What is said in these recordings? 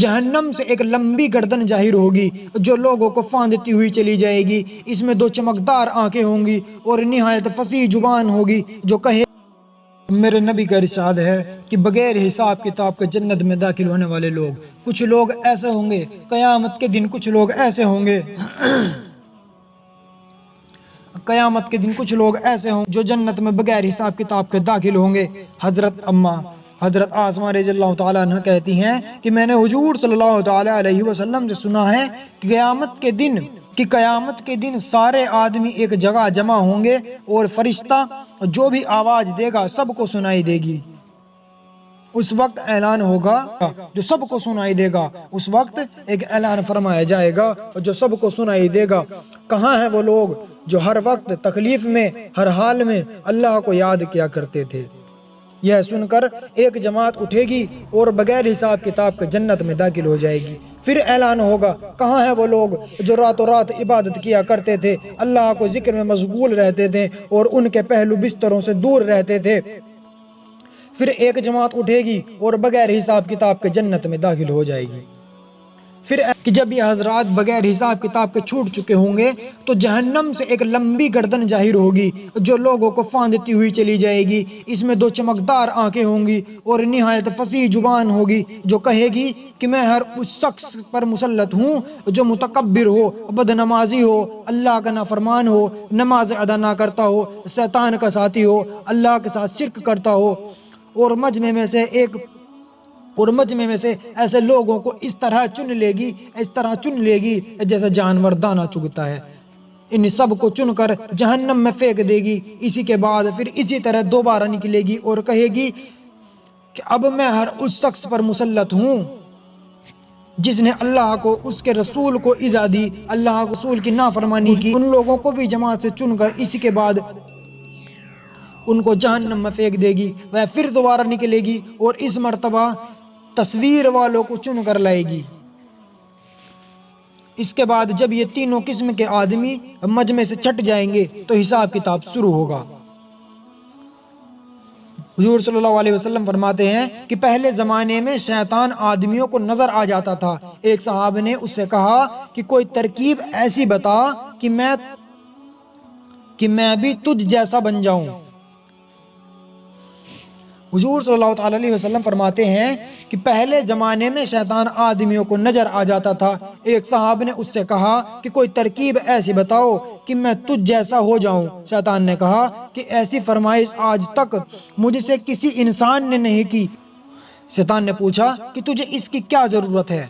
جہنم سے ایک لمبی گردن ظاہر ہوگی جو لوگوں کو پھاندتی ہوئی چلی جائے گی۔ اس میں دو چمکدار آنکھیں ہوں گی اور نہایت فصیح زبان ہوگی جو کہے، میرے نبی کا ارشاد ہے کہ بغیر حساب کتاب کے جنت میں داخل ہونے والے لوگ، کچھ لوگ ایسے ہوں گے قیامت کے دن، کچھ لوگ ایسے ہوں گے قیامت کے دن کچھ لوگ ایسے ہوں جو جنت میں بغیر حساب کتاب کے داخل ہوں گے۔ حضرت آسمہ رضی اللہ تعالیٰ عنہ کہتی ہیں کہ میں نے حضور صلی اللہ تعالیٰ علیہ وسلم سے سنا ہے کہ قیامت کے دن سارے آدمی ایک جگہ جمع ہوں گے اور فرشتہ جو بھی آواز دے گا سب کو سنائی دے گی۔ اس وقت اعلان ہوگا جو سب کو سنائی دے گا، اس وقت ایک اعلان فرمایا جائے گا جو سب کو سنائی دے گا۔ کہاں ہیں وہ لوگ جو ہر وقت تکلیف میں، ہر حال میں اللہ کو یاد کیا کرتے تھے؟ یہ سن کر ایک جماعت اٹھے گی اور بغیر حساب کتاب کے جنت میں داخل ہو جائے گی۔ پھر اعلان ہوگا، کہاں ہیں وہ لوگ جو راتوں رات عبادت کیا کرتے تھے، اللہ کو ذکر میں مشغول رہتے تھے اور ان کے پہلو بستروں سے دور رہتے تھے؟ پھر ایک جماعت اٹھے گی اور بغیر حساب کتاب کے جنت میں داخل ہو جائے گی۔ پھر کہ جب یہ حضرات بغیر حساب کتاب کے چھوٹ چکے ہوں گے تو جہنم سے ایک لمبی گردن ظاہر ہوگی جو لوگوں کو پھاندتی ہوئی چلی جائے گی۔ اس میں دو چمکدار آنکھیں ہوں گی اور نہایت فصیح زبان ہوگی جو کہے گی کہ میں ہر اس شخص پر مسلط ہوں جو متکبر ہو، بدنمازی ہو، اللہ کا نافرمان ہو، نماز ادا نہ کرتا ہو، شیطان کا ساتھی ہو، اللہ کے ساتھ شرک کرتا ہو، اور مجمع میں سے ایسے لوگوں کو اس طرح چن لے گی جیسے جانور دانہ چگتا ہے۔ ان سب کو چن کر جہنم میں پھینک دے گی۔ اسی کے بعد پھر اسی طرح دوبارہ نکلے گی اور کہے گی کہ اب میں ہر اس شخص پر مسلط ہوں جس نے اللہ کو، اس کے رسول کو ایذا دی، اللہ کے رسول کی نافرمانی کی۔ ان لوگوں کو بھی جماعت سے چن کر اسی کے بعد ان کو جہنم میں پھینک دے گی۔ وہ پھر دوبارہ نکلے گی اور اس مرتبہ تصویر والوں کو چن کر لائے گی۔ اس کے بعد جب یہ تینوں قسم کے آدمی مجمع سے چھٹ جائیں گے تو حساب کتاب شروع ہوگا۔ حضور صلی اللہ علیہ وسلم فرماتے ہیں کہ پہلے زمانے میں شیطان آدمیوں کو نظر آ جاتا تھا۔ ایک صحابہ نے اس سے کہا کہ کوئی ترکیب ایسی بتا کہ میں بھی تجھ جیسا بن جاؤں۔ حضور صلی اللہ تعالیٰ علیہ وسلم فرماتے ہیں کہ پہلے زمانے میں شیطان آدمیوں کو نظر آ جاتا تھا۔ ایک صحابہ نے اس سے کہا کہ کوئی ترکیب ایسی بتاؤ کہ میں تجھ جیسا ہو جاؤں۔ شیطان نے کہا کہ ایسی فرمائش آج تک مجھ سے کسی انسان نے نہیں کی۔ شیطان نے پوچھا کہ تجھے اس کی کیا ضرورت ہے،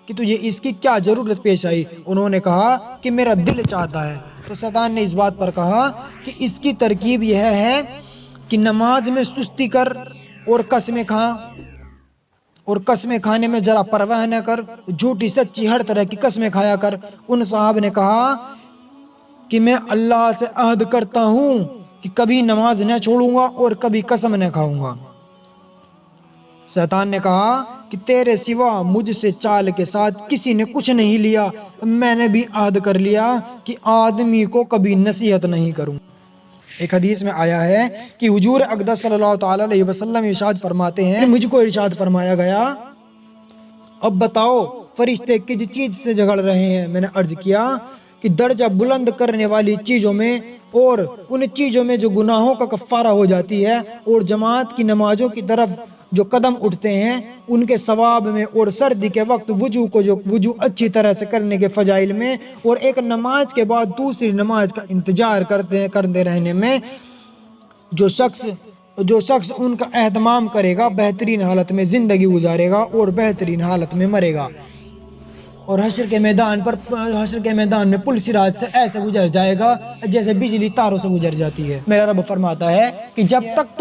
کہ تجھے اس کی کیا ضرورت پیش آئی؟ انہوں نے کہا کہ میرا دل چاہتا ہے۔ تو شیطان نے اس بات پر کہا کہ اس کی ترکیب یہ ہے کہ نماز میں سستی کر اور قسمیں کھانے میں ذرا پرواہ نہ کر، جھوٹی سچی ہر طرح کی قسمیں کھایا کر۔ ان صحابہ نے کہا کہ میں اللہ سے عہد کرتا ہوں کہ کبھی نماز نہ چھوڑوں گا اور کبھی قسم نہ کھاؤں گا۔ شیطان نے کہا کہ تیرے سوا مجھ سے چال کے ساتھ کسی نے کچھ نہیں لیا، میں نے بھی عہد کر لیا کہ آدمی کو کبھی نصیحت نہیں کروں۔ ایک حدیث میں آیا ہے کہ حضور اقدس صلی اللہ تعالیٰ علیہ وسلم ارشاد فرماتے ہیں، مجھ کو ارشاد فرمایا گیا، اب بتاؤ فرشتے کس چیز سے جھگڑ رہے ہیں؟ میں نے عرض کیا کہ درجہ بلند کرنے والی چیزوں میں اور ان چیزوں میں جو گناہوں کا کفارہ ہو جاتی ہے، اور جماعت کی نمازوں کی طرف جو قدم اٹھتے ہیں ان کے ثواب میں، اور سردی کے وقت وضو اچھی طرح سے کرنے کے فضائل میں، اور ایک نماز کے بعد دوسری نماز کا انتظار کرتے رہنے میں، جو شخص ان کا اہتمام کرے گا بہترین حالت میں زندگی گزارے گا اور بہترین حالت میں مرے گا، اور حشر کے میدان میں پل صراط سے ایسے گزر جائے گا جیسے بجلی تاروں سے گزر جاتی ہے۔ میرا رب فرماتا ہے کہ جب تک تم